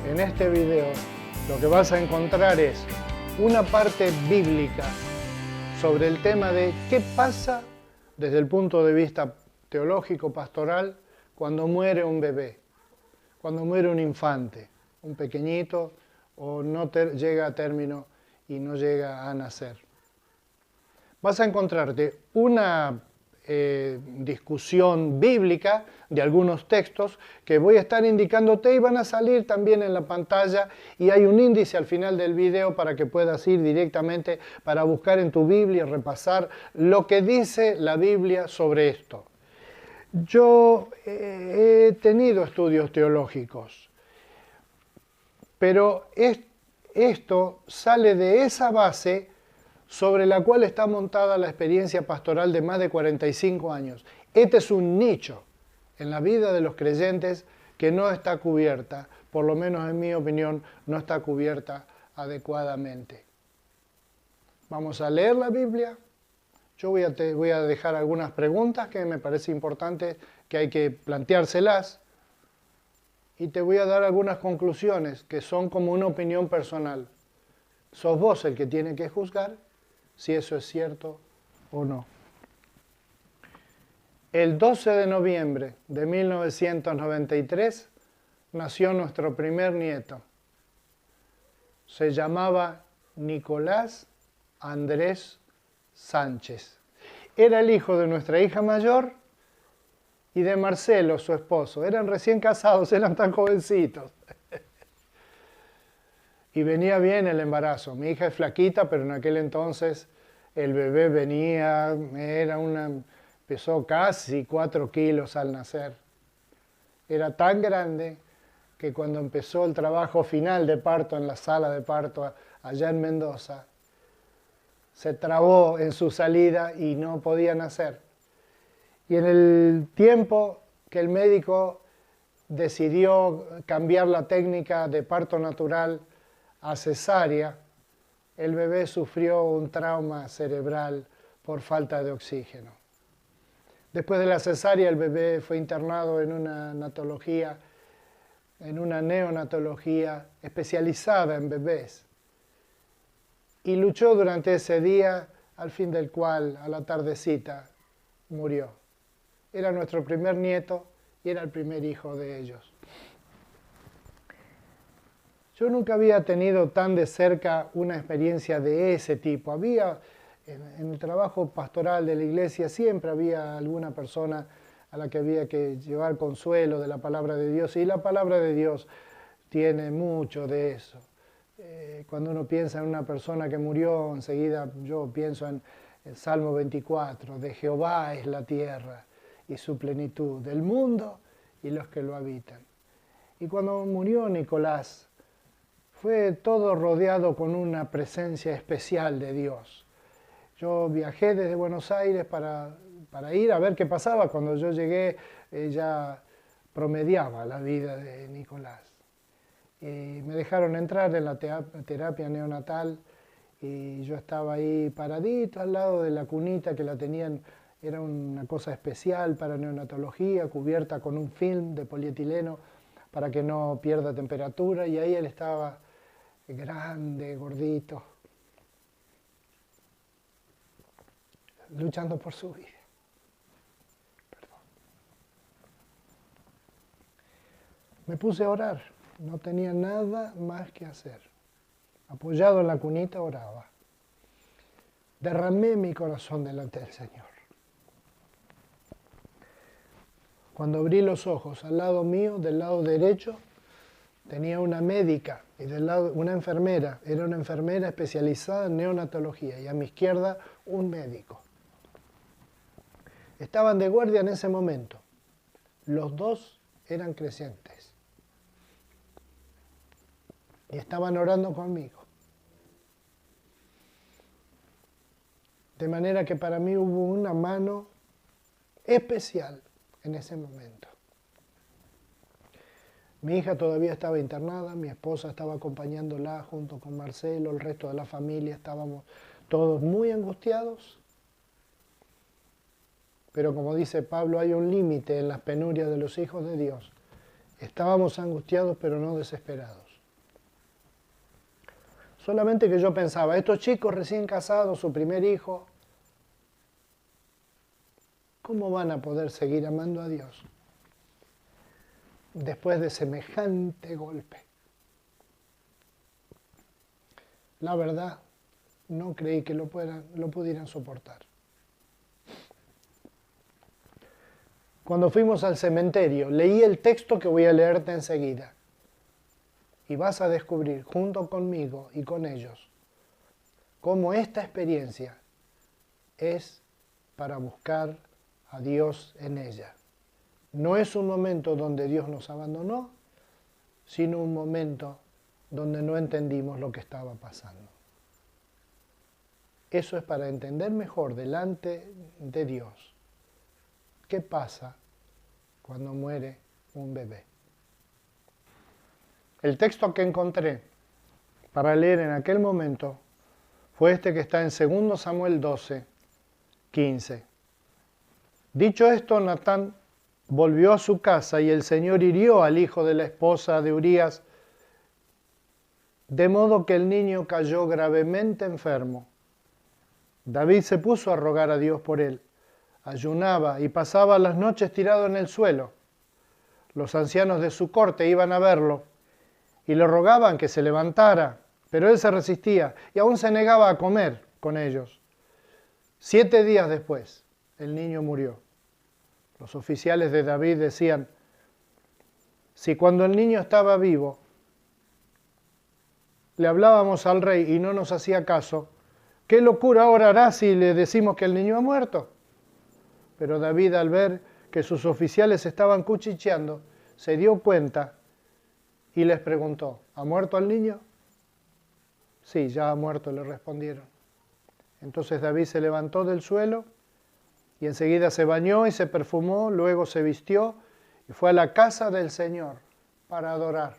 En este video lo que vas a encontrar es una parte bíblica sobre el tema de qué pasa desde el punto de vista teológico, pastoral, cuando muere un bebé, cuando muere un infante, un pequeñito, o no llega a término y no llega a nacer. Vas a encontrarte una discusión bíblica de algunos textos que voy a estar indicándote y van a salir también en la pantalla, y hay un índice al final del video para que puedas ir directamente para buscar en tu Biblia y repasar lo que dice la Biblia sobre esto. Yo he tenido estudios teológicos, pero esto sale de esa base sobre la cual está montada la experiencia pastoral de más de 45 años. Este es un nicho en la vida de los creyentes que no está cubierta, por lo menos en mi opinión, no está cubierta adecuadamente. Vamos a leer la Biblia. Yo voy a dejar algunas preguntas que me parece importante que hay que planteárselas, y te voy a dar algunas conclusiones que son como una opinión personal. Sos vos el que tiene que juzgar si eso es cierto o no. El 12 de noviembre de 1993 nació nuestro primer nieto. Se llamaba Nicolás Andrés Sánchez. Era el hijo de nuestra hija mayor y de Marcelo, su esposo. Eran recién casados, eran tan jovencitos. Y venía bien el embarazo. Mi hija es flaquita, pero en aquel entonces el bebé venía, pesó casi 4 kilos al nacer. Era tan grande que cuando empezó el trabajo final de parto en la sala de parto allá en Mendoza, se trabó en su salida y no podía nacer. Y en el tiempo que el médico decidió cambiar la técnica de parto natural a cesárea, el bebé sufrió un trauma cerebral por falta de oxígeno. Después de la cesárea, el bebé fue internado en una neonatología especializada en bebés, y luchó durante ese día, al fin del cual, a la tardecita, murió. Era nuestro primer nieto y era el primer hijo de ellos. Yo nunca había tenido tan de cerca una experiencia de ese tipo. Había, en el trabajo pastoral de la iglesia, siempre había alguna persona a la que había que llevar consuelo de la palabra de Dios, y la palabra de Dios tiene mucho de eso. Cuando uno piensa en una persona que murió, enseguida yo pienso en el Salmo 24, de Jehová es la tierra y su plenitud, del mundo y los que lo habitan. Y cuando murió Nicolás, fue todo rodeado con una presencia especial de Dios. Yo viajé desde Buenos Aires para ir a ver qué pasaba. Cuando yo llegué, ya promediaba la vida de Nicolás. Y me dejaron entrar en la terapia neonatal, y yo estaba ahí paradito al lado de la cunita que la tenían. Era una cosa especial para neonatología, cubierta con un film de polietileno para que no pierda temperatura, y ahí él estaba grande, gordito, luchando por su vida. Perdón. Me puse a orar, no tenía nada más que hacer. Apoyado en la cunita oraba. Derramé mi corazón delante del Señor. Cuando abrí los ojos, al lado mío, del lado derecho, tenía una médica y del lado una enfermera. Era una enfermera especializada en neonatología, y a mi izquierda un médico. Estaban de guardia en ese momento. Los dos eran creyentes y estaban orando conmigo. De manera que para mí hubo una mano especial en ese momento. Mi hija todavía estaba internada, mi esposa estaba acompañándola junto con Marcelo, el resto de la familia, estábamos todos muy angustiados. Pero como dice Pablo, hay un límite en las penurias de los hijos de Dios. Estábamos angustiados, pero no desesperados. Solamente que yo pensaba, estos chicos recién casados, su primer hijo, ¿cómo van a poder seguir amando a Dios después de semejante golpe? La verdad, no creí que lo pudieran soportar. Cuando fuimos al cementerio, leí el texto que voy a leerte enseguida. Y vas a descubrir, junto conmigo y con ellos, cómo esta experiencia es para buscar a Dios en ella. No es un momento donde Dios nos abandonó, sino un momento donde no entendimos lo que estaba pasando. Eso es para entender mejor delante de Dios qué pasa cuando muere un bebé. El texto que encontré para leer en aquel momento fue este que está en 2 Samuel 12, 15. Dicho esto, Natán volvió a su casa y el Señor hirió al hijo de la esposa de Urías, de modo que el niño cayó gravemente enfermo. David se puso a rogar a Dios por él. Ayunaba y pasaba las noches tirado en el suelo. Los ancianos de su corte iban a verlo y le rogaban que se levantara, pero él se resistía y aún se negaba a comer con ellos. 7 días después, el niño murió. Los oficiales de David decían, si cuando el niño estaba vivo le hablábamos al rey y no nos hacía caso, ¿qué locura ahora hará si le decimos que el niño ha muerto? Pero David, al ver que sus oficiales estaban cuchicheando, se dio cuenta y les preguntó, ¿ha muerto el niño? Sí, ya ha muerto, le respondieron. Entonces David se levantó del suelo y enseguida se bañó y se perfumó, luego se vistió y fue a la casa del Señor para adorar.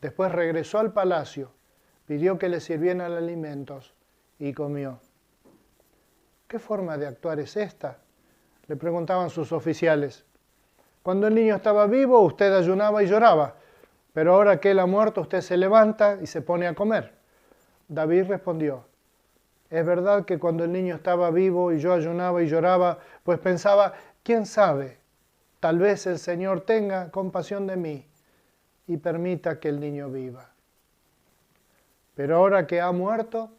Después regresó al palacio, pidió que le sirvieran alimentos y comió. ¿Qué forma de actuar es esta?, le preguntaban sus oficiales. Cuando el niño estaba vivo, usted ayunaba y lloraba, pero ahora que él ha muerto, usted se levanta y se pone a comer. David respondió, es verdad que cuando el niño estaba vivo y yo ayunaba y lloraba, pues pensaba, ¿quién sabe? Tal vez el Señor tenga compasión de mí y permita que el niño viva. Pero ahora que ha muerto,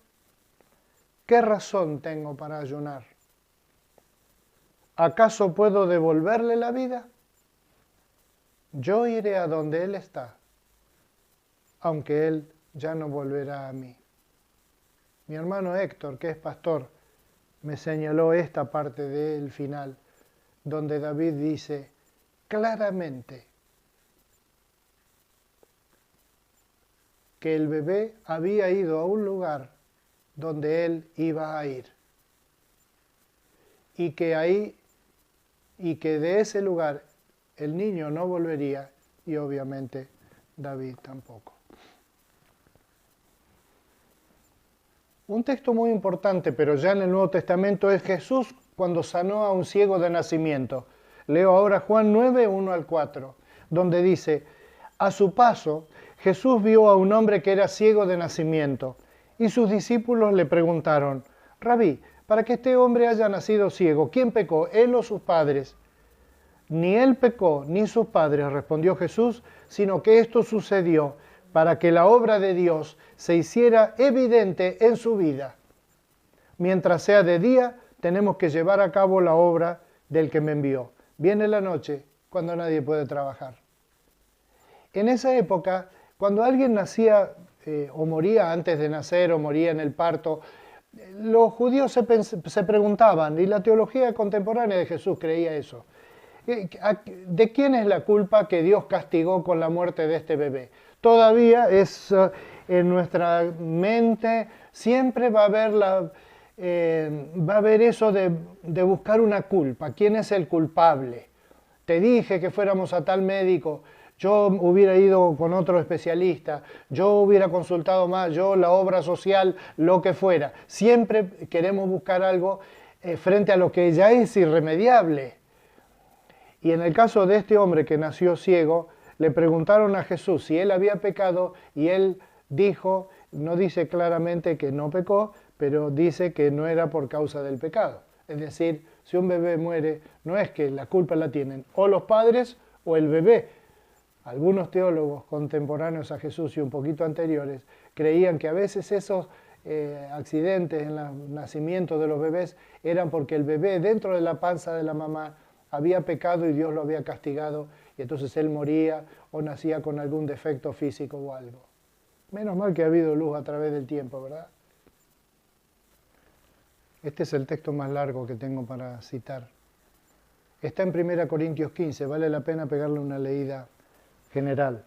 ¿qué razón tengo para ayunar? ¿Acaso puedo devolverle la vida? Yo iré a donde él está, aunque él ya no volverá a mí. Mi hermano Héctor, que es pastor, me señaló esta parte del final, donde David dice claramente que el bebé había ido a un lugar donde él iba a ir. Y que de ese lugar el niño no volvería y obviamente David tampoco. Un texto muy importante, pero ya en el Nuevo Testamento, es Jesús cuando sanó a un ciego de nacimiento. Leo ahora Juan 9, 1 al 4, donde dice, a su paso, Jesús vio a un hombre que era ciego de nacimiento, y sus discípulos le preguntaron, Rabí, para que este hombre haya nacido ciego, ¿quién pecó, él o sus padres? Ni él pecó, ni sus padres, respondió Jesús, sino que esto sucedió para que la obra de Dios se hiciera evidente en su vida. Mientras sea de día, tenemos que llevar a cabo la obra del que me envió. Viene la noche, cuando nadie puede trabajar. En esa época, cuando alguien nacía o moría antes de nacer o moría en el parto, los judíos se preguntaban, y la teología contemporánea de Jesús creía eso, ¿de quién es la culpa que Dios castigó con la muerte de este bebé? Todavía es en nuestra mente, siempre va a haber eso de buscar una culpa. ¿Quién es el culpable? Te dije que fuéramos a tal médico, yo hubiera ido con otro especialista, yo hubiera consultado más, yo la obra social, lo que fuera. Siempre queremos buscar algo frente a lo que ya es irremediable. Y en el caso de este hombre que nació ciego, le preguntaron a Jesús si él había pecado y él dijo no dice claramente que no pecó, pero dice que no era por causa del pecado. Es decir, si un bebé muere, no es que la culpa la tienen o los padres o el bebé. Algunos teólogos contemporáneos a Jesús y un poquito anteriores creían que a veces esos accidentes en el nacimiento de los bebés eran porque el bebé dentro de la panza de la mamá había pecado y Dios lo había castigado y entonces él moría o nacía con algún defecto físico o algo. Menos mal que ha habido luz a través del tiempo, ¿verdad? Este es el texto más largo que tengo para citar. Está en 1 Corintios 15, vale la pena pegarle una leída general,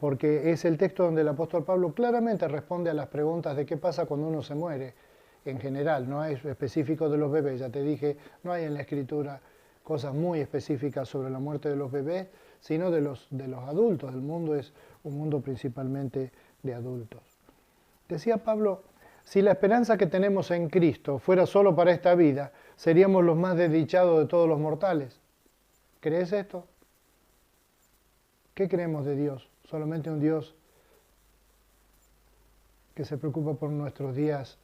porque es el texto donde el apóstol Pablo claramente responde a las preguntas de qué pasa cuando uno se muere, en general, no es específico de los bebés, ya te dije, no hay en la Escritura cosas muy específicas sobre la muerte de los bebés, sino de los adultos. El mundo es un mundo principalmente de adultos. Decía Pablo, si la esperanza que tenemos en Cristo fuera solo para esta vida, seríamos los más desdichados de todos los mortales. ¿Crees esto? ¿Qué creemos de Dios? ¿Solamente un Dios que se preocupa por nuestros días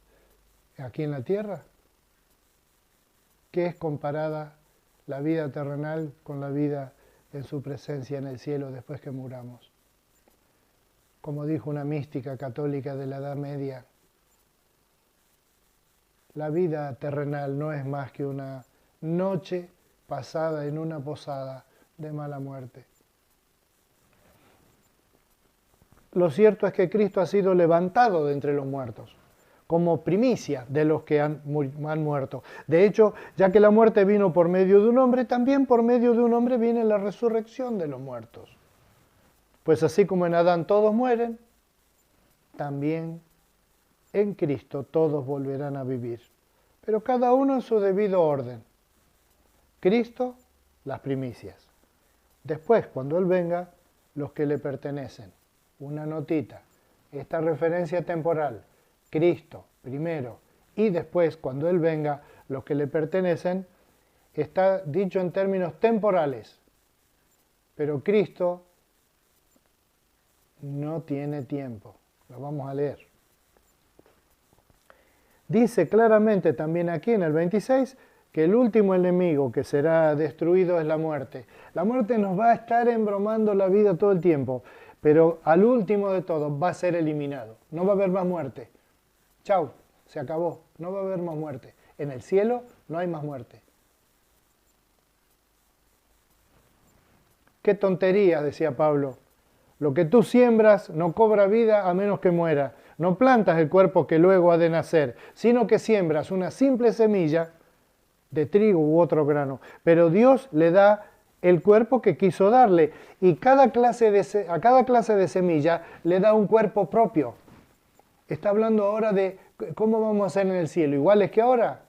aquí en la tierra? ¿Qué es comparada la vida terrenal con la vida en su presencia en el cielo después que muramos? Como dijo una mística católica de la Edad Media, la vida terrenal no es más que una noche pasada en una posada de mala muerte. Lo cierto es que Cristo ha sido levantado de entre los muertos, como primicia de los que han muerto. De hecho, ya que la muerte vino por medio de un hombre, también por medio de un hombre viene la resurrección de los muertos. Pues así como en Adán todos mueren, también en Cristo todos volverán a vivir, pero cada uno en su debido orden. Cristo, las primicias. Después, cuando Él venga, los que le pertenecen. Una notita, esta referencia temporal, Cristo primero y después, cuando Él venga, los que le pertenecen, está dicho en términos temporales, pero Cristo no tiene tiempo. Lo vamos a leer. Dice claramente también aquí en el 26 que el último enemigo que será destruido es la muerte. La muerte nos va a estar embromando la vida todo el tiempo, pero al último de todo va a ser eliminado. No va a haber más muerte. Chau, se acabó. No va a haber más muerte. En el cielo no hay más muerte. Qué tontería, decía Pablo. Lo que tú siembras no cobra vida a menos que muera. No plantas el cuerpo que luego ha de nacer, sino que siembras una simple semilla de trigo u otro grano. Pero Dios le da el cuerpo que quiso darle y a cada clase de semilla le da un cuerpo propio. Está hablando ahora de cómo vamos a hacer en el cielo, iguales que ahora.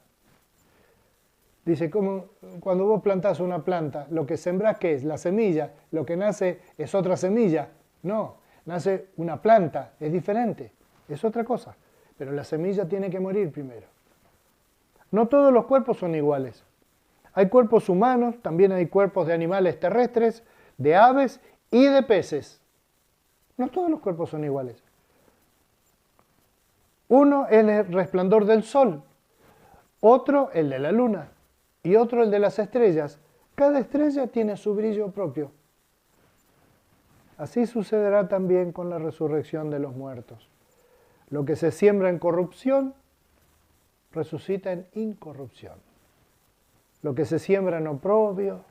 Dice, cuando vos plantás una planta, lo que sembrás, ¿qué es? La semilla. Lo que nace es otra semilla. No, nace una planta, es diferente, es otra cosa. Pero la semilla tiene que morir primero. No todos los cuerpos son iguales. Hay cuerpos humanos, también hay cuerpos de animales terrestres, de aves y de peces. No todos los cuerpos son iguales. Uno es el resplandor del sol, otro el de la luna y otro el de las estrellas. Cada estrella tiene su brillo propio. Así sucederá también con la resurrección de los muertos. Lo que se siembra en corrupción, resucita en incorrupción. Lo que se siembra en oprobio,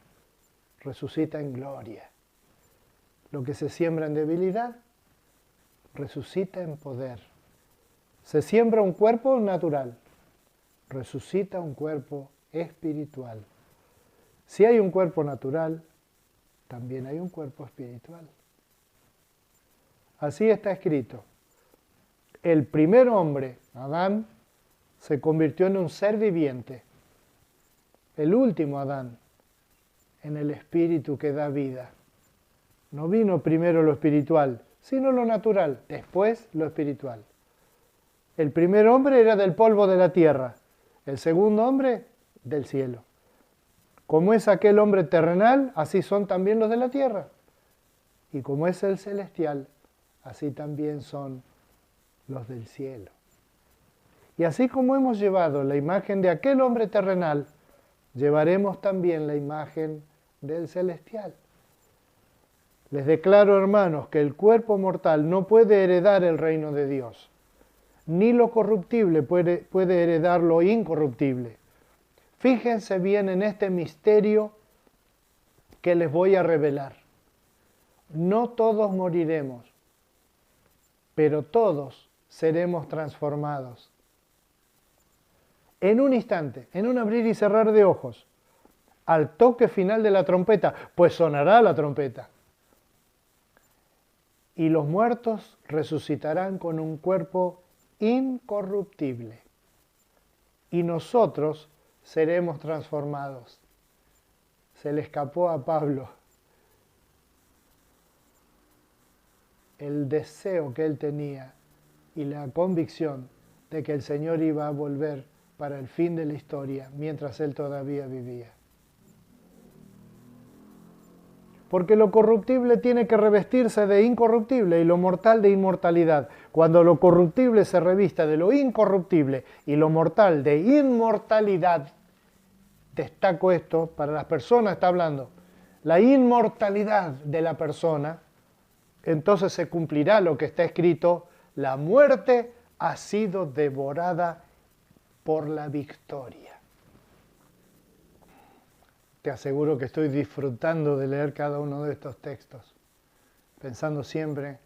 resucita en gloria. Lo que se siembra en debilidad, resucita en poder. Se siembra un cuerpo natural, resucita un cuerpo espiritual. Si hay un cuerpo natural, también hay un cuerpo espiritual. Así está escrito. El primer hombre, Adán, se convirtió en un ser viviente. El último Adán, en el espíritu que da vida. No vino primero lo espiritual, sino lo natural, después lo espiritual. El primer hombre era del polvo de la tierra, el segundo hombre del cielo. Como es aquel hombre terrenal, así son también los de la tierra. Y como es el celestial, así también son los del cielo. Y así como hemos llevado la imagen de aquel hombre terrenal, llevaremos también la imagen del celestial. Les declaro, hermanos, que el cuerpo mortal no puede heredar el reino de Dios, ni lo corruptible puede heredar lo incorruptible. Fíjense bien en este misterio que les voy a revelar. No todos moriremos, pero todos seremos transformados. En un instante, en un abrir y cerrar de ojos, al toque final de la trompeta, pues sonará la trompeta. Y los muertos resucitarán con un cuerpo incorruptible. Y nosotros seremos transformados. Se le escapó a Pablo el deseo que él tenía y la convicción de que el Señor iba a volver para el fin de la historia mientras él todavía vivía. Porque lo corruptible tiene que revestirse de incorruptible y lo mortal de inmortalidad. Cuando lo corruptible se revista de lo incorruptible y lo mortal de inmortalidad, destaco esto, para las personas está hablando, la inmortalidad de la persona, entonces se cumplirá lo que está escrito, la muerte ha sido devorada por la victoria. Te aseguro que estoy disfrutando de leer cada uno de estos textos, pensando siempre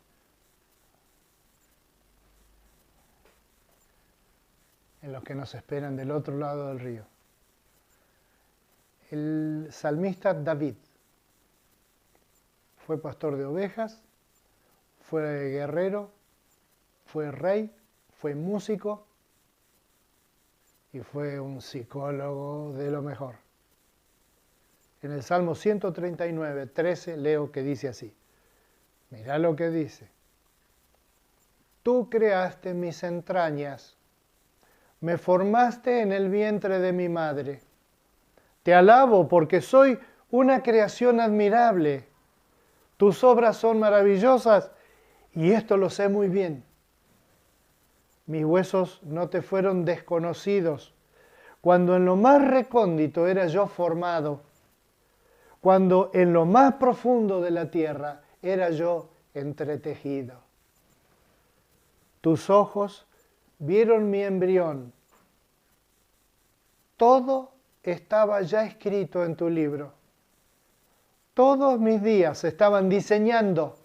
en los que nos esperan del otro lado del río. El salmista David fue pastor de ovejas, fue guerrero, fue rey, fue músico y fue un psicólogo de lo mejor. En el Salmo 139, 13, leo que dice así. Mirá lo que dice. Tú creaste mis entrañas, me formaste en el vientre de mi madre. Te alabo porque soy una creación admirable. Tus obras son maravillosas y esto lo sé muy bien. Mis huesos no te fueron desconocidos cuando en lo más recóndito era yo formado, cuando en lo más profundo de la tierra era yo entretejido. Tus ojos vieron mi embrión. Todo estaba ya escrito en tu libro. Todos mis días estaban diseñando,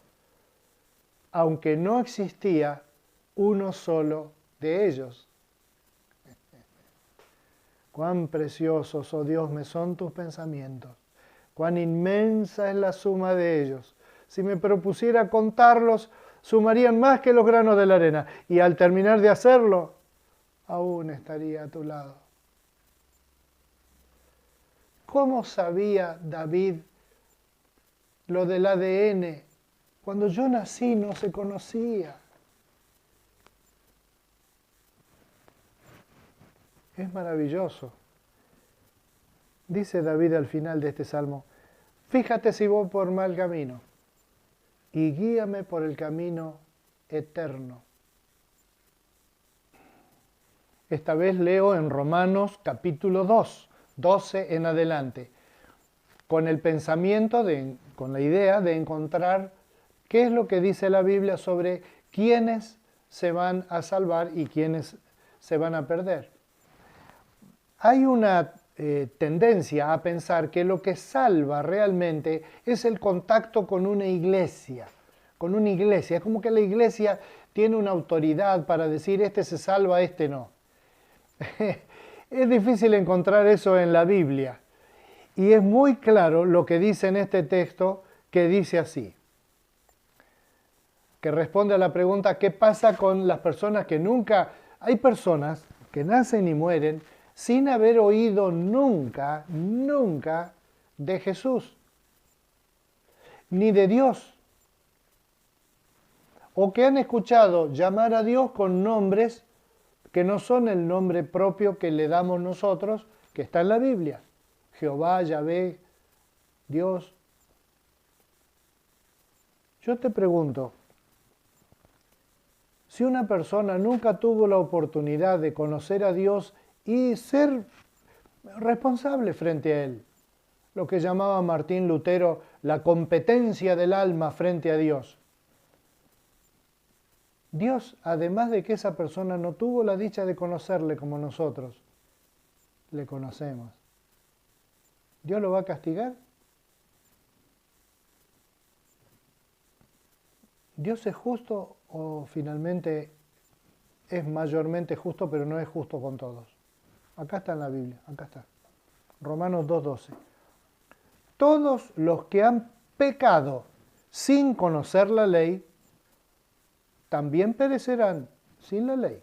aunque no existía uno solo de ellos. Cuán preciosos, oh Dios, me son tus pensamientos. Cuán inmensa es la suma de ellos. Si me propusiera contarlos, sumarían más que los granos de la arena. Y al terminar de hacerlo, aún estaría a tu lado. ¿Cómo sabía David lo del ADN? Cuando yo nací no se conocía. Es maravilloso. Dice David al final de este salmo, fíjate si voy por mal camino y guíame por el camino eterno. Esta vez leo en Romanos capítulo 2, 12 en adelante, con el pensamiento, con la idea de encontrar qué es lo que dice la Biblia sobre quiénes se van a salvar y quiénes se van a perder. Hay una tendencia a pensar que lo que salva realmente es el contacto con una iglesia. Con una iglesia. Es como que la iglesia tiene una autoridad para decir este se salva, este no. Es difícil encontrar eso en la Biblia. Y es muy claro lo que dice en este texto, que dice así. Que responde a la pregunta, ¿qué pasa con las personas que nunca... Hay personas que nacen y mueren sin haber oído nunca, nunca de Jesús, ni de Dios, o que han escuchado llamar a Dios con nombres que no son el nombre propio que le damos nosotros, que está en la Biblia, Jehová, Yahvé, Dios. Yo te pregunto, Si una persona nunca tuvo la oportunidad de conocer a Dios y ser responsable frente a Él, lo que llamaba Martín Lutero la competencia del alma frente a Dios. Dios, además de que esa persona no tuvo la dicha de conocerle como nosotros le conocemos, ¿Dios lo va a castigar? ¿Dios es justo o finalmente es mayormente justo, pero no es justo con todos? Acá está en la Biblia, acá está. Romanos 2:12. Todos los que han pecado sin conocer la ley, también perecerán sin la ley.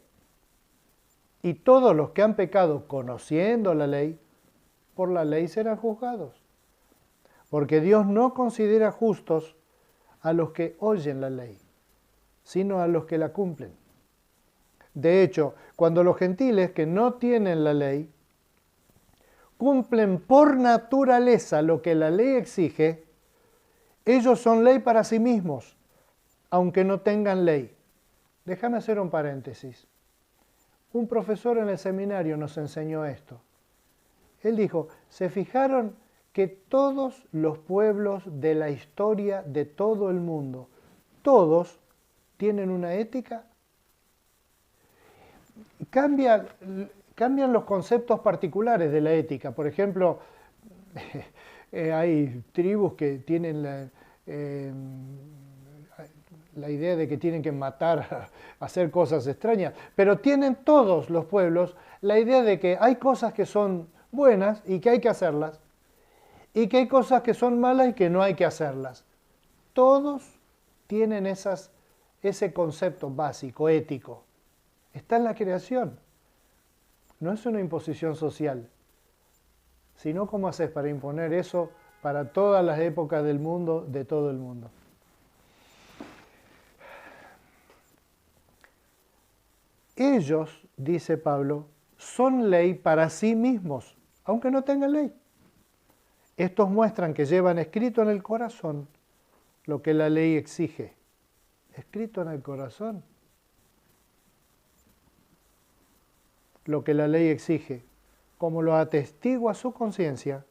Y todos los que han pecado conociendo la ley, por la ley serán juzgados. Porque Dios no considera justos a los que oyen la ley, sino a los que la cumplen. De hecho, cuando los gentiles que no tienen la ley cumplen por naturaleza lo que la ley exige, ellos son ley para sí mismos, aunque no tengan ley. Déjame hacer un paréntesis. Un profesor en el seminario nos enseñó esto. Él dijo, ¿se fijaron que todos los pueblos de la historia de todo el mundo, todos tienen una ética? Cambian los conceptos particulares de la ética. Por ejemplo, hay tribus que tienen la idea de que tienen que matar, hacer cosas extrañas, pero tienen todos los pueblos la idea de que hay cosas que son buenas y que hay que hacerlas, y que hay cosas que son malas y que no hay que hacerlas. Todos tienen ese concepto básico, ético. Está en la creación. No es una imposición social, sino cómo haces para imponer eso para todas las épocas del mundo, de todo el mundo. Ellos, dice Pablo, son ley para sí mismos, aunque no tengan ley. Estos muestran que llevan escrito en el corazón lo que la ley exige. Escrito en el corazón lo que la ley exige, como lo atestigua su conciencia,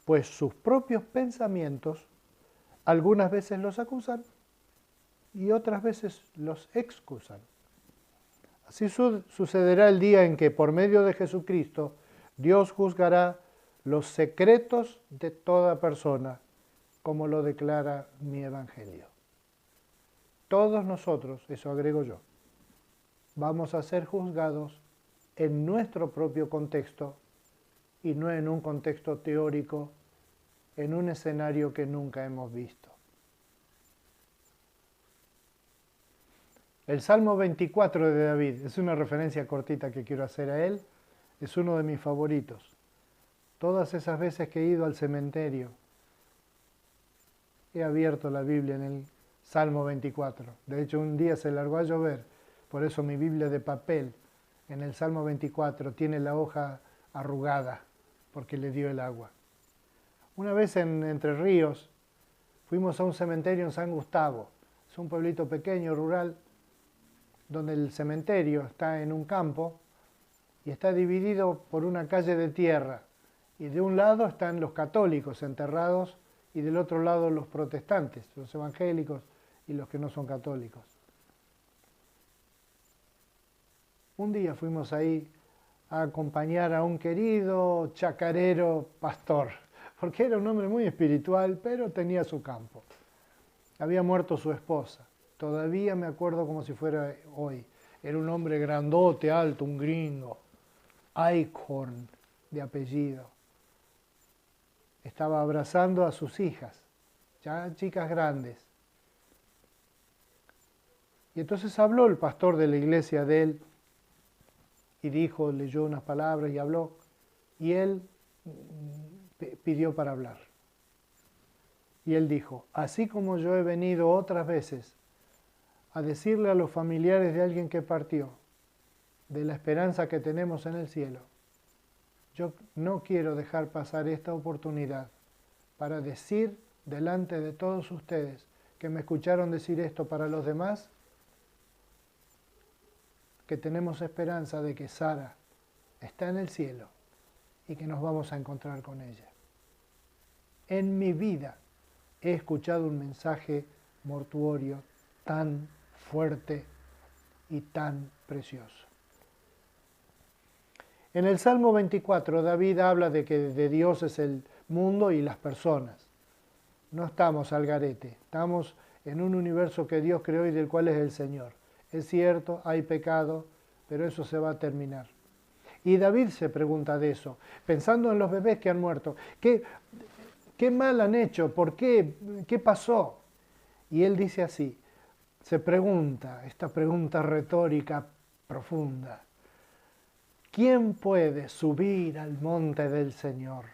pues sus propios pensamientos algunas veces los acusan y otras veces los excusan. Así sucederá el día en que por medio de Jesucristo Dios juzgará los secretos de toda persona, como lo declara mi Evangelio. Todos nosotros, eso agrego yo, vamos a ser juzgados en nuestro propio contexto y no en un contexto teórico, en un escenario que nunca hemos visto. El Salmo 24 de David, es una referencia cortita que quiero hacer a él, es uno de mis favoritos. Todas esas veces que he ido al cementerio, he abierto la Biblia en el Salmo 24. De hecho, un día se largó a llover, por eso mi Biblia de papel en el Salmo 24 tiene la hoja arrugada, porque le dio el agua. Una vez en Entre Ríos, fuimos a un cementerio en San Gustavo. Es un pueblito pequeño, rural, donde el cementerio está en un campo y está dividido por una calle de tierra. Y de un lado están los católicos enterrados y del otro lado los protestantes, los evangélicos y los que no son católicos. Un día fuimos ahí a acompañar a un querido chacarero pastor, porque era un hombre muy espiritual, pero tenía su campo. Había muerto su esposa. Todavía me acuerdo como si fuera hoy. Era un hombre grandote, alto, un gringo. Eichhorn, de apellido. Estaba abrazando a sus hijas, ya chicas grandes. Y entonces habló el pastor de la iglesia de él y dijo, leyó unas palabras y habló. Y él pidió para hablar. Y él dijo, así como yo he venido otras veces a decirle a los familiares de alguien que partió, de la esperanza que tenemos en el cielo, yo no quiero dejar pasar esta oportunidad para decir delante de todos ustedes que me escucharon decir esto para los demás, que tenemos esperanza de que Sara está en el cielo y que nos vamos a encontrar con ella. En mi vida he escuchado un mensaje mortuorio tan fuerte y tan precioso. En el Salmo 24, David habla de que de Dios es el mundo y las personas. No estamos al garete, estamos en un universo que Dios creó y del cual es el Señor. Es cierto, hay pecado, pero eso se va a terminar. Y David se pregunta de eso, pensando en los bebés que han muerto. ¿Qué mal han hecho? ¿Por qué? ¿Qué pasó? Y él dice así, se pregunta, esta pregunta retórica profunda. ¿Quién puede subir al monte del Señor?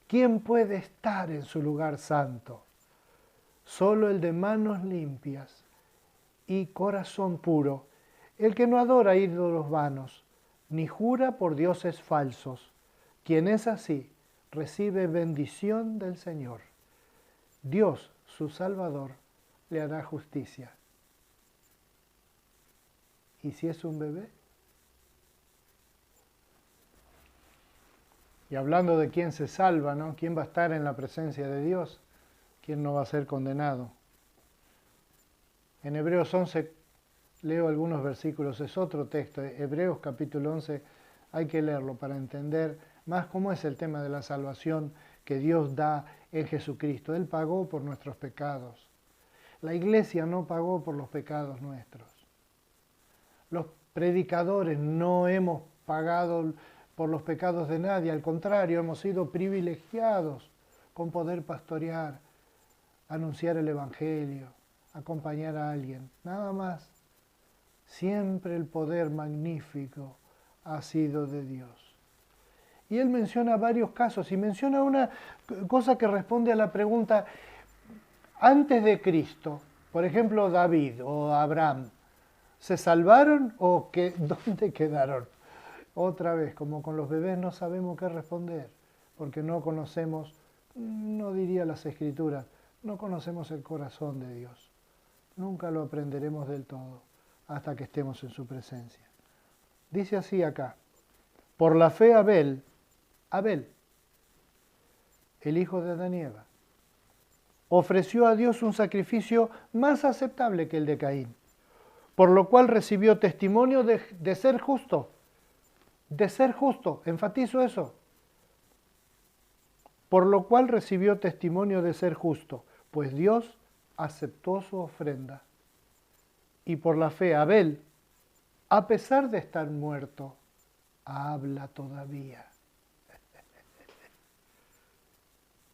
¿Quién puede estar en su lugar santo? Solo el de manos limpias y corazón puro, el que no adora ídolos vanos, ni jura por dioses falsos. Quien es así, recibe bendición del Señor. Dios, su Salvador, le hará justicia. ¿Y si es un bebé? Y hablando de quién se salva, ¿no? ¿Quién va a estar en la presencia de Dios? ¿Quién no va a ser condenado? En Hebreos 11 leo algunos versículos, es otro texto, Hebreos capítulo 11, hay que leerlo para entender más cómo es el tema de la salvación que Dios da en Jesucristo. Él pagó por nuestros pecados. La iglesia no pagó por los pecados nuestros. Los predicadores no hemos pagado por los pecados de nadie, al contrario, hemos sido privilegiados con poder pastorear, anunciar el Evangelio, acompañar a alguien, nada más. Siempre el poder magnífico ha sido de Dios. Y él menciona varios casos y menciona una cosa que responde a la pregunta, antes de Cristo, por ejemplo David o Abraham, ¿se salvaron o dónde quedaron? Otra vez, como con los bebés no sabemos qué responder, porque no conocemos, no diría las Escrituras, no conocemos el corazón de Dios. Nunca lo aprenderemos del todo hasta que estemos en su presencia. Dice así acá, por la fe Abel, el hijo de Adán y Eva, ofreció a Dios un sacrificio más aceptable que el de Caín, por lo cual recibió testimonio de ser justo. De ser justo, enfatizo eso. Por lo cual recibió testimonio de ser justo, pues Dios aceptó su ofrenda. Y por la fe Abel, a pesar de estar muerto, habla todavía.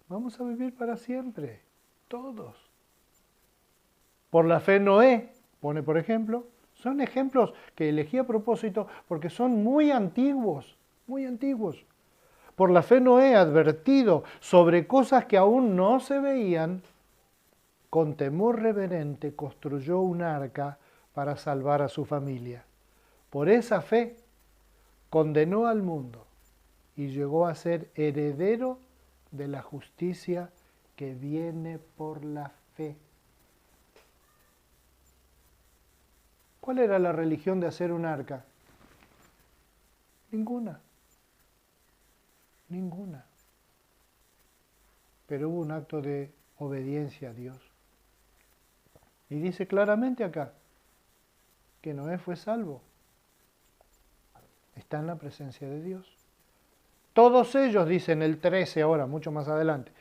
Vamos a vivir para siempre, todos. Por la fe Noé, pone por ejemplo, son ejemplos que elegí a propósito porque son muy antiguos, muy antiguos. Por la fe Noé, advertido sobre cosas que aún no se veían, con temor reverente construyó un arca para salvar a su familia. Por esa fe condenó al mundo y llegó a ser heredero de la justicia que viene por la fe. ¿Cuál era la religión de hacer un arca? Ninguna. Ninguna. Pero hubo un acto de obediencia a Dios. Y dice claramente acá que Noé fue salvo. Está en la presencia de Dios. Todos ellos, dice en el 13 ahora, mucho más adelante,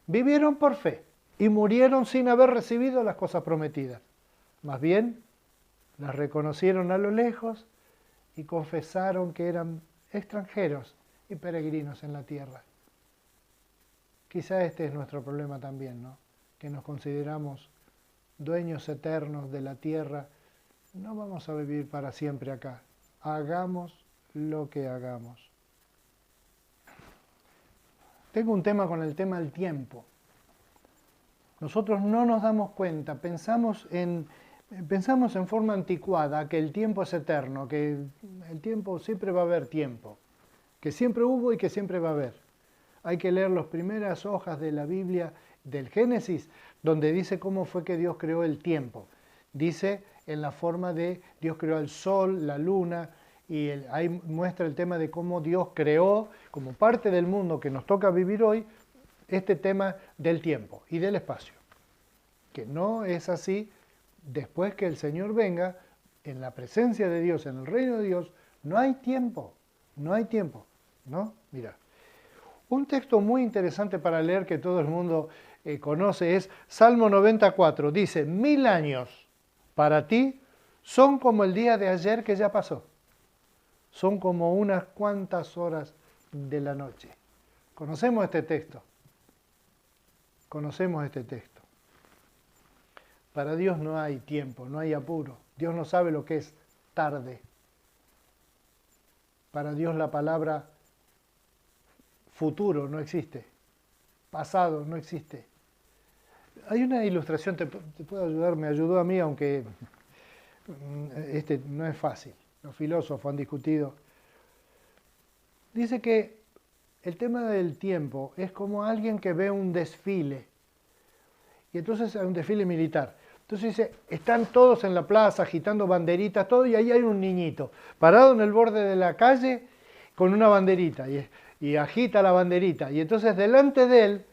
vivieron por fe y murieron sin haber recibido las cosas prometidas. Más bien, las reconocieron a lo lejos y confesaron que eran extranjeros y peregrinos en la tierra. Quizá este es nuestro problema también, ¿no? Que nos consideramos dueños eternos de la tierra. No vamos a vivir para siempre acá. Hagamos lo que hagamos. Tengo un tema con el tema del tiempo. Nosotros no nos damos cuenta, pensamos en forma anticuada que el tiempo es eterno, que el tiempo siempre va a haber tiempo, que siempre hubo y que siempre va a haber. Hay que leer las primeras hojas de la Biblia, del Génesis, donde dice cómo fue que Dios creó el tiempo. dice en la forma de Dios creó el sol, la luna, y ahí muestra el tema de cómo Dios creó, como parte del mundo que nos toca vivir hoy, este tema del tiempo y del espacio. Que no es así después que el Señor venga, en la presencia de Dios, en el reino de Dios, no hay tiempo, no hay tiempo, ¿no? Mira, un texto muy interesante para leer que todo el mundo conoce es Salmo 94, dice, 1000 años para ti son como el día de ayer que ya pasó, son como unas cuantas horas de la noche. Conocemos este texto, conocemos este texto. Para Dios no hay tiempo, no hay apuro. Dios no sabe lo que es tarde. Para Dios la palabra futuro no existe. Pasado no existe. Hay una ilustración, te puedo ayudar, me ayudó a mí, aunque no es fácil. Los filósofos han discutido. Dice que el tema del tiempo es como alguien que ve un desfile. Y entonces hay un desfile militar. Entonces dice, están todos en la plaza agitando banderitas, todo, y ahí hay un niñito parado en el borde de la calle con una banderita y agita la banderita. Y entonces delante de él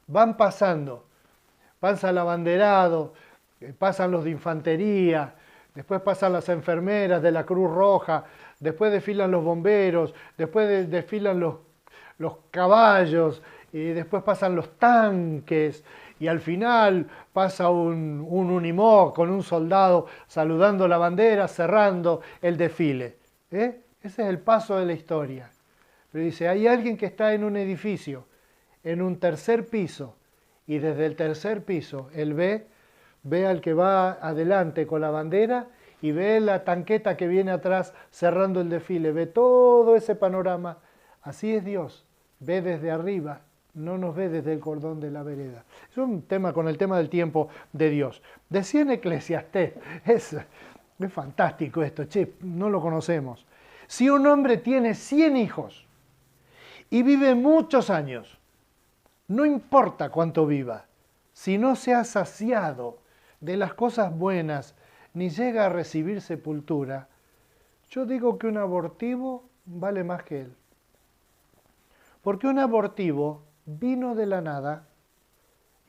van pasando, pasa el abanderado, pasan los de infantería, después pasan las enfermeras de la Cruz Roja, después desfilan los bomberos, después desfilan los caballos, y después pasan los tanques, y al final pasa un Unimog con un soldado saludando la bandera, cerrando el desfile. Ese es el paso de la historia. Pero dice, hay alguien que está en un edificio, en un tercer piso, y desde el tercer piso él ve al que va adelante con la bandera y ve la tanqueta que viene atrás cerrando el desfile, ve todo ese panorama. Así es Dios, ve desde arriba, no nos ve desde el cordón de la vereda. Es un tema con el tema del tiempo de Dios. Decía en Eclesiastés, es fantástico esto, no lo conocemos. Si un hombre tiene 100 hijos y vive muchos años, no importa cuánto viva, si no se ha saciado de las cosas buenas ni llega a recibir sepultura, yo digo que un abortivo vale más que él. Porque un abortivo vino de la nada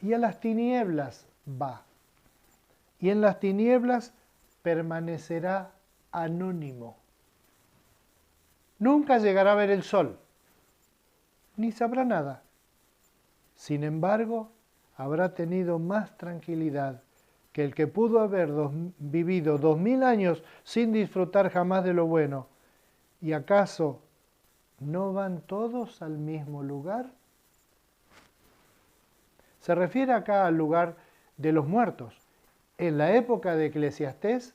y a las tinieblas va. Y en las tinieblas permanecerá anónimo. Nunca llegará a ver el sol, ni sabrá nada. Sin embargo, habrá tenido más tranquilidad que el que pudo haber vivido 2000 años sin disfrutar jamás de lo bueno. ¿Y acaso no van todos al mismo lugar? Se refiere acá al lugar de los muertos. En la época de Eclesiastés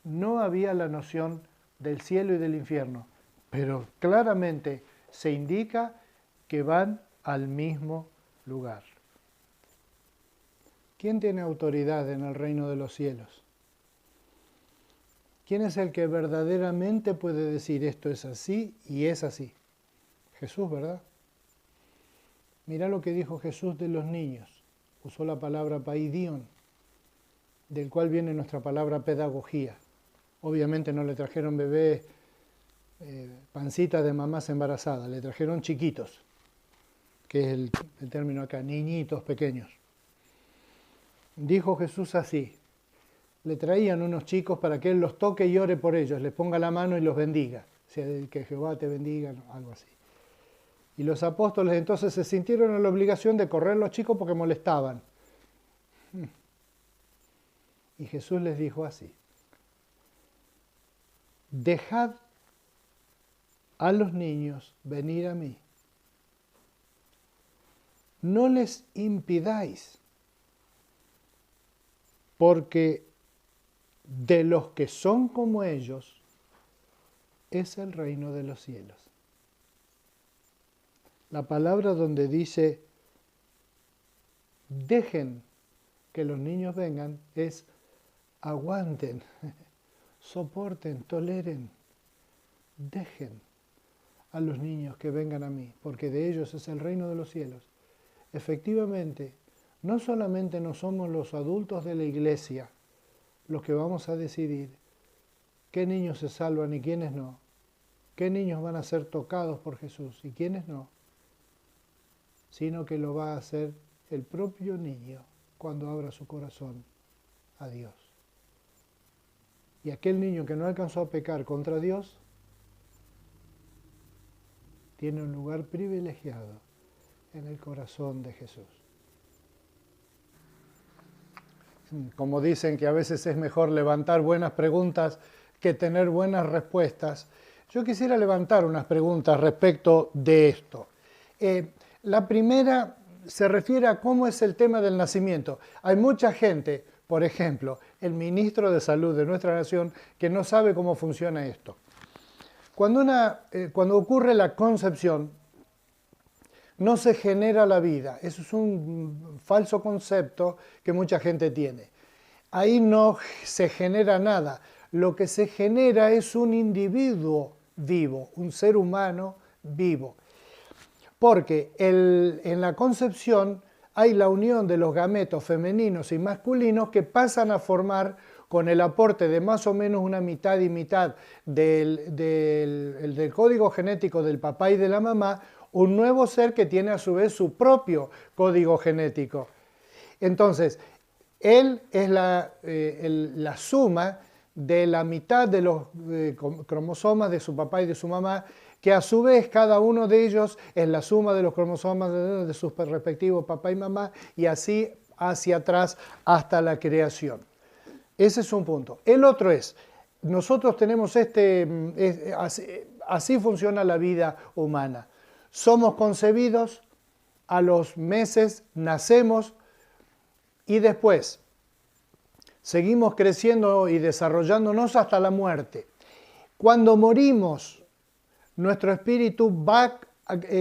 no había la noción del cielo y del infierno, pero claramente se indica que van al mismo lugar. ¿Quién tiene autoridad en el reino de los cielos? ¿Quién es el que verdaderamente puede decir esto es así y es así? Jesús, ¿verdad? Mirá lo que dijo Jesús de los niños. Usó la palabra paidion, del cual viene nuestra palabra pedagogía. Obviamente no le trajeron bebés, pancitas de mamás embarazadas, le trajeron chiquitos, que es el término acá, niñitos pequeños. Dijo Jesús así, le traían unos chicos para que Él los toque y ore por ellos, les ponga la mano y los bendiga, o sea, que Jehová te bendiga, algo así. Y los apóstoles entonces se sintieron en la obligación de correr los chicos porque molestaban. Y Jesús les dijo así, dejad a los niños venir a mí, no les impidáis, porque de los que son como ellos es el reino de los cielos. La palabra donde dice dejen que los niños vengan es aguanten, soporten, toleren, dejen a los niños que vengan a mí, porque de ellos es el reino de los cielos. Efectivamente, no solamente no somos los adultos de la iglesia los que vamos a decidir qué niños se salvan y quiénes no, qué niños van a ser tocados por Jesús y quiénes no, sino que lo va a hacer el propio niño cuando abra su corazón a Dios. Y aquel niño que no alcanzó a pecar contra Dios tiene un lugar privilegiado en el corazón de Jesús. Como dicen que a veces es mejor levantar buenas preguntas que tener buenas respuestas, yo quisiera levantar unas preguntas respecto de esto. La primera se refiere a cómo es el tema del nacimiento. Hay mucha gente, por ejemplo, el ministro de Salud de nuestra nación, que no sabe cómo funciona esto. Cuando ocurre la concepción, no se genera la vida. Eso es un falso concepto que mucha gente tiene. Ahí no se genera nada. Lo que se genera es un individuo vivo, un ser humano vivo. Porque en la concepción hay la unión de los gametos femeninos y masculinos que pasan a formar, con el aporte de más o menos una mitad y mitad del código genético del papá y de la mamá, un nuevo ser que tiene a su vez su propio código genético. Entonces, él es la suma de la mitad de los cromosomas de su papá y de su mamá, que a su vez cada uno de ellos es la suma de los cromosomas de sus respectivos papá y mamá, y así hacia atrás hasta la creación. Ese es un punto. El otro es, nosotros tenemos así funciona la vida humana. Somos concebidos, a los meses nacemos y después seguimos creciendo y desarrollándonos hasta la muerte. Cuando morimos, nuestro espíritu va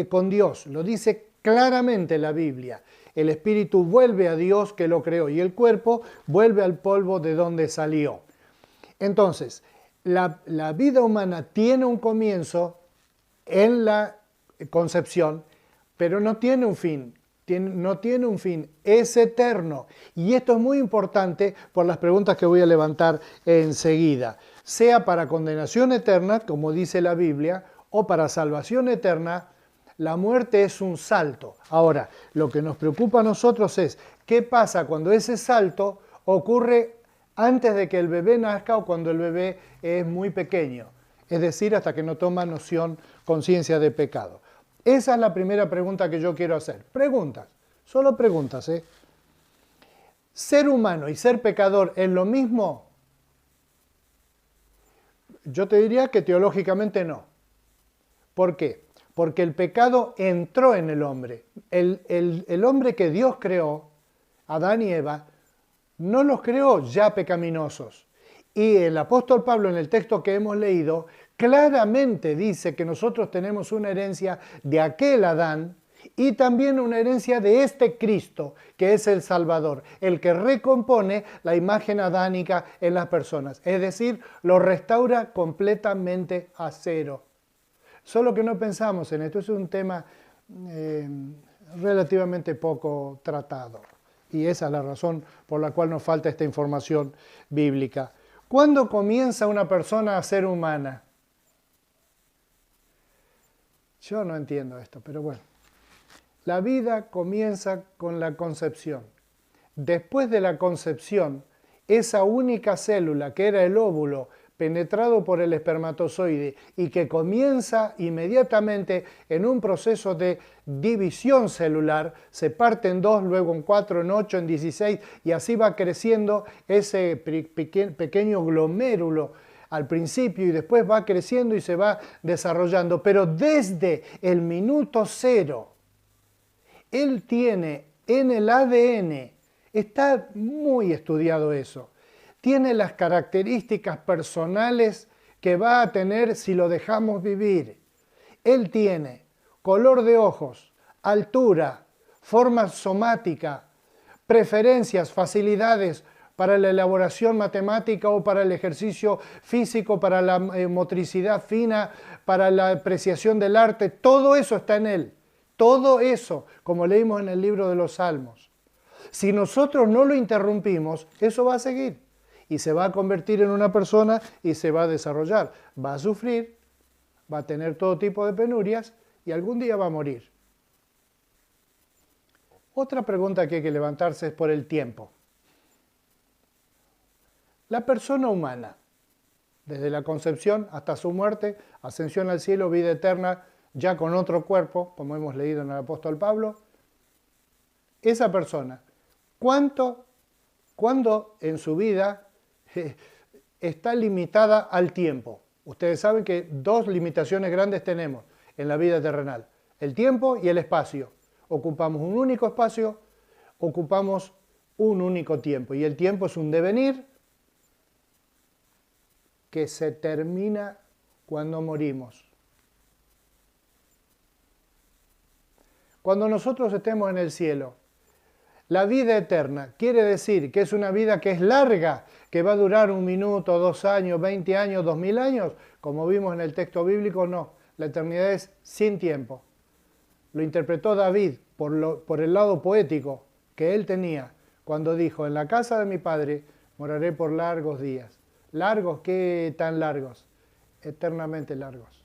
con Dios, lo dice claramente la Biblia. El espíritu vuelve a Dios que lo creó y el cuerpo vuelve al polvo de donde salió. Entonces, la vida humana tiene un comienzo en la concepción, pero no tiene un fin. No tiene un fin, es eterno. Y esto es muy importante por las preguntas que voy a levantar enseguida. Sea para condenación eterna, como dice la Biblia, o para salvación eterna, la muerte es un salto. Ahora, lo que nos preocupa a nosotros es qué pasa cuando ese salto ocurre antes de que el bebé nazca o cuando el bebé es muy pequeño. Es decir, hasta que no toma conciencia de pecado. Esa es la primera pregunta que yo quiero hacer. Preguntas, solo preguntas. ¿Ser humano y ser pecador es lo mismo? Yo te diría que teológicamente no. ¿Por qué? Porque el pecado entró en el hombre. El hombre que Dios creó, Adán y Eva, no los creó ya pecaminosos. Y el apóstol Pablo, en el texto que hemos leído, claramente dice que nosotros tenemos una herencia de aquel Adán y también una herencia de este Cristo, que es el Salvador, el que recompone la imagen adánica en las personas. Es decir, lo restaura completamente a cero. Solo que no pensamos en esto, es un tema relativamente poco tratado. Y esa es la razón por la cual nos falta esta información bíblica. ¿Cuándo comienza una persona a ser humana? Yo no entiendo esto, pero bueno. La vida comienza con la concepción. Después de la concepción, esa única célula que era el óvulo, penetrado por el espermatozoide y que comienza inmediatamente en un proceso de división celular, se parte en 2, luego en 4, en 8, en 16 y así va creciendo ese pequeño glomérulo al principio y después va creciendo y se va desarrollando. Pero desde el minuto cero, él tiene en el ADN, está muy estudiado eso, tiene las características personales que va a tener si lo dejamos vivir. Él tiene color de ojos, altura, forma somática, preferencias, facilidades para la elaboración matemática o para el ejercicio físico, para la motricidad fina, para la apreciación del arte. Todo eso está en él. Todo eso, como leímos en el libro de los Salmos. Si nosotros no lo interrumpimos, eso va a seguir. y se va a convertir en una persona y se va a desarrollar. Va a sufrir, va a tener todo tipo de penurias y algún día va a morir. Otra pregunta que hay que levantarse es por el tiempo. La persona humana, desde la concepción hasta su muerte, ascensión al cielo, vida eterna, ya con otro cuerpo, como hemos leído en el apóstol Pablo, esa persona, ¿cuándo en su vida está limitada al tiempo? Ustedes saben que dos limitaciones grandes tenemos en la vida terrenal, el tiempo y el espacio. Ocupamos un único espacio, ocupamos un único tiempo, y el tiempo es un devenir que se termina cuando morimos. Cuando nosotros estemos en el cielo, la vida eterna quiere decir que es una vida que es larga, que va a durar 1 minuto, 2 años, 20 años, 2000 años, como vimos en el texto bíblico. No, la eternidad es sin tiempo. Lo interpretó David por el lado poético que él tenía cuando dijo: en la casa de mi padre moraré por largos días. ¿Largos? ¿Qué tan largos? Eternamente largos.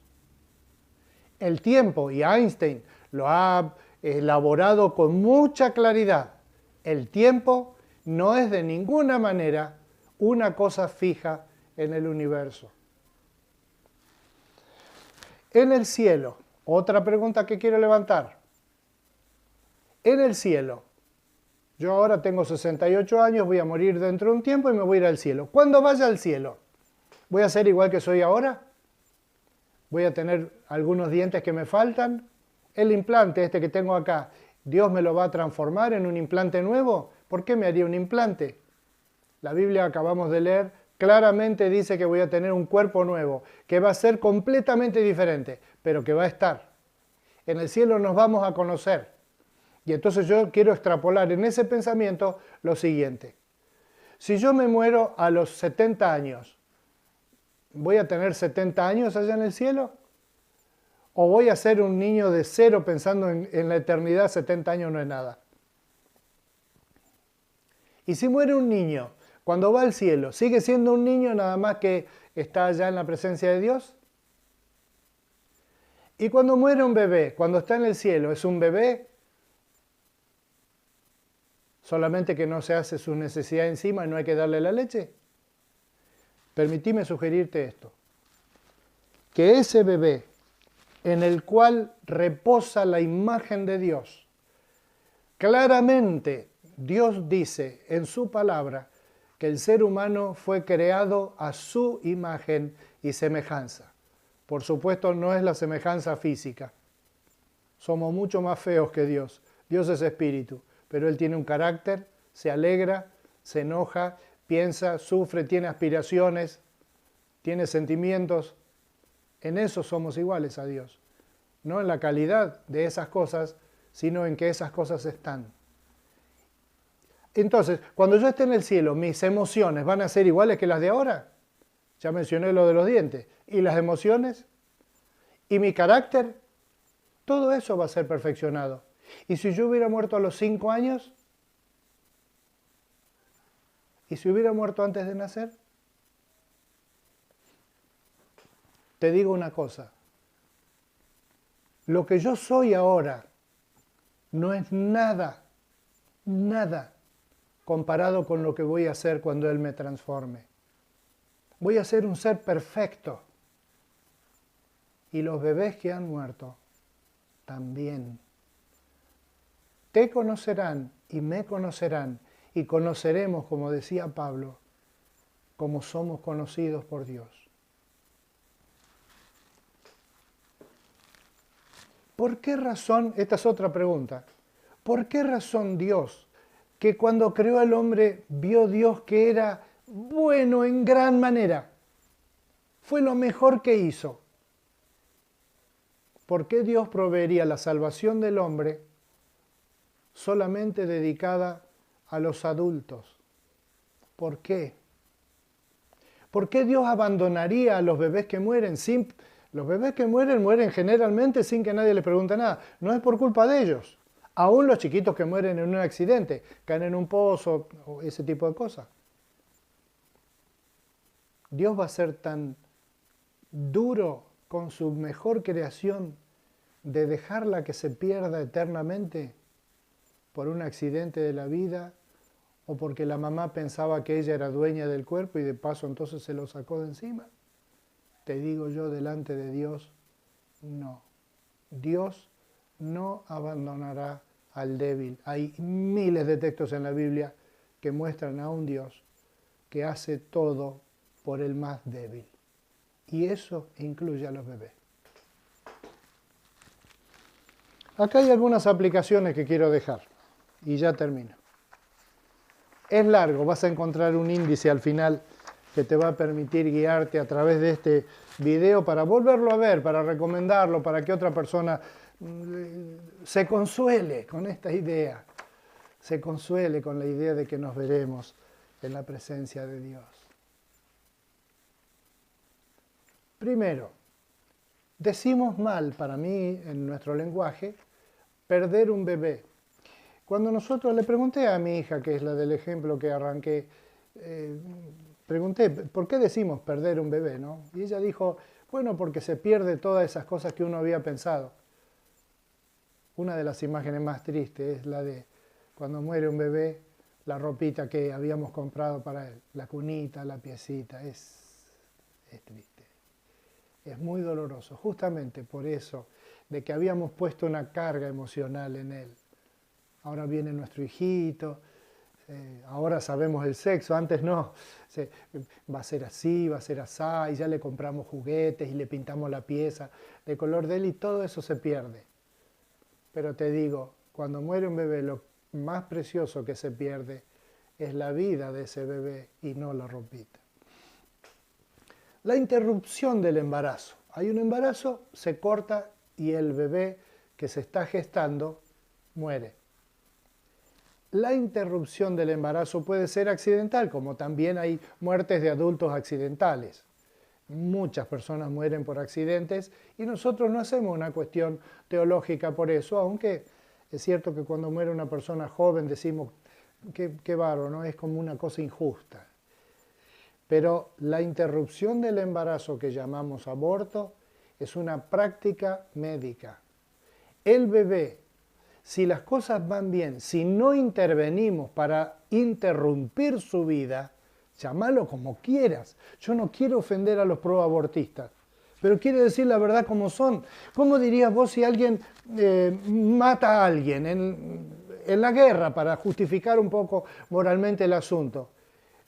El tiempo, y Einstein lo ha elaborado con mucha claridad, el tiempo no es de ninguna manera una cosa fija en el universo. En el cielo, otra pregunta que quiero levantar. En el cielo, yo ahora tengo 68 años, voy a morir dentro de un tiempo y me voy a ir al cielo. Cuando vaya al cielo, ¿voy a ser igual que soy ahora? ¿Voy a tener algunos dientes que me faltan? El implante este que tengo acá, ¿Dios me lo va a transformar en un implante nuevo? ¿Por qué me haría un implante? La Biblia, acabamos de leer, claramente dice que voy a tener un cuerpo nuevo, que va a ser completamente diferente, pero que va a estar. En el cielo nos vamos a conocer. Y entonces yo quiero extrapolar en ese pensamiento lo siguiente. Si yo me muero a los 70 años, ¿voy a tener 70 años allá en el cielo? ¿O voy a ser un niño de 0 pensando en la eternidad? 70 años no es nada. Y si muere un niño, cuando va al cielo, ¿sigue siendo un niño nada más que está allá en la presencia de Dios? Y cuando muere un bebé, cuando está en el cielo, ¿es un bebé? Solamente que no se hace su necesidad encima y no hay que darle la leche. Permitime sugerirte esto. Que ese bebé en el cual reposa la imagen de Dios, claramente Dios dice en su palabra que el ser humano fue creado a su imagen y semejanza. Por supuesto, no es la semejanza física. Somos mucho más feos que Dios. Dios es espíritu, pero Él tiene un carácter, se alegra, se enoja, piensa, sufre, tiene aspiraciones, tiene sentimientos. En eso somos iguales a Dios. No en la calidad de esas cosas, sino en que esas cosas están. Entonces, cuando yo esté en el cielo, ¿mis emociones van a ser iguales que las de ahora? Ya mencioné lo de los dientes. ¿Y las emociones? ¿Y mi carácter? Todo eso va a ser perfeccionado. ¿Y si yo hubiera muerto a los 5 años? ¿Y si hubiera muerto antes de nacer? Te digo una cosa. Lo que yo soy ahora no es nada, nada comparado con lo que voy a hacer cuando Él me transforme. Voy a ser un ser perfecto. Y los bebés que han muerto también. Te conocerán y me conocerán y conoceremos, como decía Pablo, como somos conocidos por Dios. ¿Por qué razón? Esta es otra pregunta. ¿Por qué razón Dios, que cuando creó al hombre vio Dios que era bueno en gran manera, fue lo mejor que hizo? ¿Por qué Dios proveería la salvación del hombre solamente dedicada a los adultos? ¿Por qué? ¿Por qué Dios abandonaría a los bebés que mueren? Los bebés que mueren generalmente sin que nadie les pregunte nada. No es por culpa de ellos. Aún los chiquitos que mueren en un accidente, caen en un pozo o ese tipo de cosas. Dios va a ser tan duro con su mejor creación de dejarla que se pierda eternamente por un accidente de la vida o porque la mamá pensaba que ella era dueña del cuerpo y de paso entonces se lo sacó de encima. Te digo yo delante de Dios, no. Dios no abandonará al débil. Hay miles de textos en la Biblia que muestran a un Dios que hace todo por el más débil. Y eso incluye a los bebés. Acá hay algunas aplicaciones que quiero dejar y ya termino. Es largo, vas a encontrar un índice al final que te va a permitir guiarte a través de este video para volverlo a ver, para recomendarlo, para que otra persona se consuele con esta idea, se consuele con la idea de que nos veremos en la presencia de Dios. Primero, decimos mal, para mí, en nuestro lenguaje, perder un bebé. Cuando nosotros le pregunté a mi hija, que es la del ejemplo que arranqué, pregunté, ¿por qué decimos perder un bebé, no? Y ella dijo, bueno, porque se pierde todas esas cosas que uno había pensado. Una de las imágenes más tristes es la de cuando muere un bebé, la ropita que habíamos comprado para él, la cunita, la piecita, es triste. Es muy doloroso, justamente por eso, de que habíamos puesto una carga emocional en él. Ahora viene nuestro hijito, ahora sabemos el sexo, antes no, va a ser así, va a ser asá, y ya le compramos juguetes y le pintamos la pieza de color de él y todo eso se pierde. Pero te digo, cuando muere un bebé, lo más precioso que se pierde es la vida de ese bebé y no la ropita. La interrupción del embarazo. Hay un embarazo, se corta y el bebé que se está gestando muere. La interrupción del embarazo puede ser accidental, como también hay muertes de adultos accidentales. Muchas personas mueren por accidentes y nosotros no hacemos una cuestión teológica por eso, aunque es cierto que cuando muere una persona joven decimos qué bárbaro, ¿no? Es como una cosa injusta. Pero la interrupción del embarazo que llamamos aborto es una práctica médica. El bebé, si las cosas van bien, si no intervenimos para interrumpir su vida, llámalo como quieras. Yo no quiero ofender a los proabortistas, pero quiero decir la verdad como son. ¿Cómo dirías vos si alguien mata a alguien en la guerra para justificar un poco moralmente el asunto?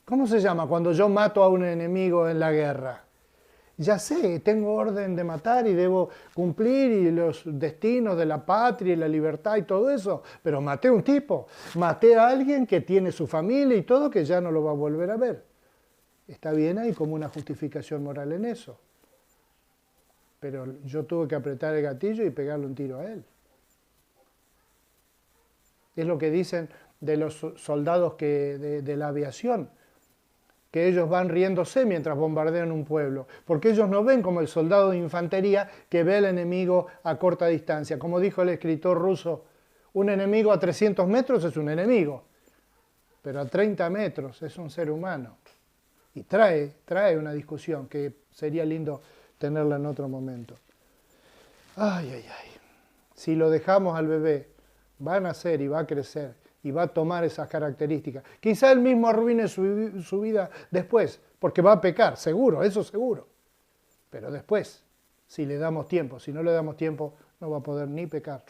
¿Cómo se llama cuando yo mato a un enemigo en la guerra? Ya sé, tengo orden de matar y debo cumplir y los destinos de la patria y la libertad y todo eso, pero maté a un tipo, maté a alguien que tiene su familia y todo, que ya no lo va a volver a ver. Está bien, hay como una justificación moral en eso, pero yo tuve que apretar el gatillo y pegarle un tiro a él. Es lo que dicen de los soldados de la aviación, que ellos van riéndose mientras bombardean un pueblo, porque ellos no ven como el soldado de infantería que ve al enemigo a corta distancia. Como dijo el escritor ruso, un enemigo a 300 metros es un enemigo, pero a 30 metros es un ser humano. Y trae una discusión que sería lindo tenerla en otro momento. Ay, ay, ay. Si lo dejamos al bebé, va a nacer y va a crecer y va a tomar esas características. Quizá él mismo arruine su vida después, porque va a pecar, seguro, eso seguro. Pero después, si le damos tiempo, si no le damos tiempo, no va a poder ni pecar.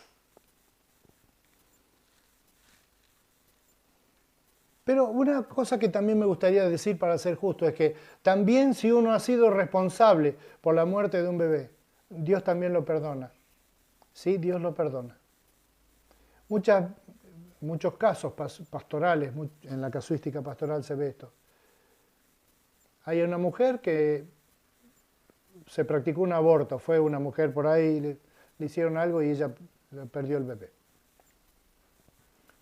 Pero una cosa que también me gustaría decir para ser justo es que también si uno ha sido responsable por la muerte de un bebé, Dios también lo perdona. Sí, Dios lo perdona. Muchos casos pastorales, en la casuística pastoral se ve esto. Hay una mujer que se practicó un aborto, fue una mujer por ahí, le hicieron algo y ella perdió el bebé.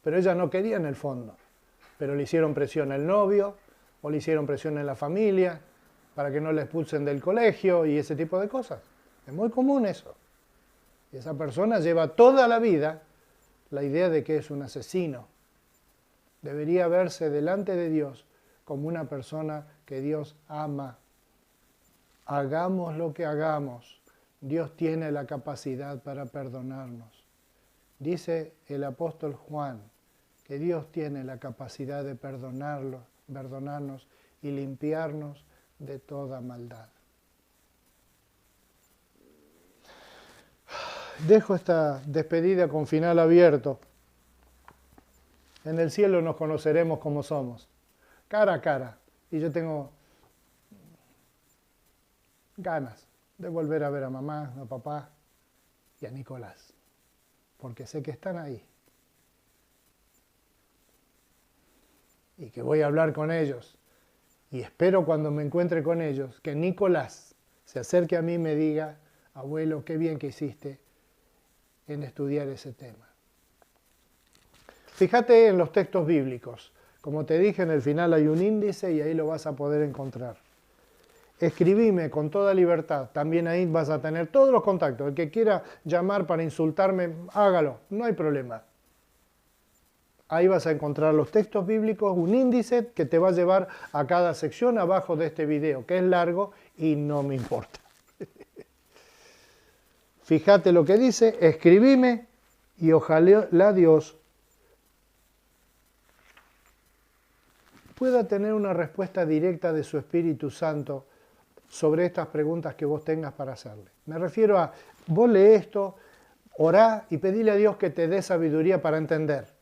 Pero ella no quería en el fondo, pero le hicieron presión al novio o le hicieron presión en la familia para que no la expulsen del colegio y ese tipo de cosas. Es muy común eso. Y esa persona lleva toda la vida la idea de que es un asesino. Debería verse delante de Dios como una persona que Dios ama hagamos lo que hagamos, Dios tiene la capacidad para perdonarnos. Dice el apóstol Juan que Dios tiene la capacidad de perdonarnos y limpiarnos de toda maldad. Dejo esta despedida con final abierto. En el cielo nos conoceremos como somos, cara a cara. Y yo tengo ganas de volver a ver a mamá, a papá y a Nicolás, porque sé que están ahí. Y que voy a hablar con ellos. Y espero cuando me encuentre con ellos que Nicolás se acerque a mí y me diga, abuelo, qué bien que hiciste en estudiar ese tema. Fíjate en los textos bíblicos. Como te dije, en el final hay un índice y ahí lo vas a poder encontrar. Escribime con toda libertad. También ahí vas a tener todos los contactos. El que quiera llamar para insultarme, hágalo. No hay problema. Ahí vas a encontrar los textos bíblicos, un índice que te va a llevar a cada sección abajo de este video, que es largo y no me importa. Fíjate lo que dice, escribime y ojalá Dios pueda tener una respuesta directa de su Espíritu Santo sobre estas preguntas que vos tengas para hacerle. Me refiero a, vos lee esto, orá y pedile a Dios que te dé sabiduría para entender.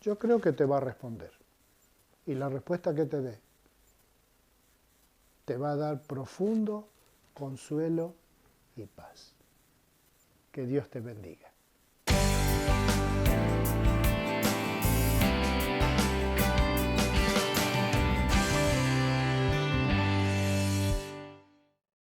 Yo creo que te va a responder. Y la respuesta que te dé te va a dar profundo consuelo y paz. Que Dios te bendiga.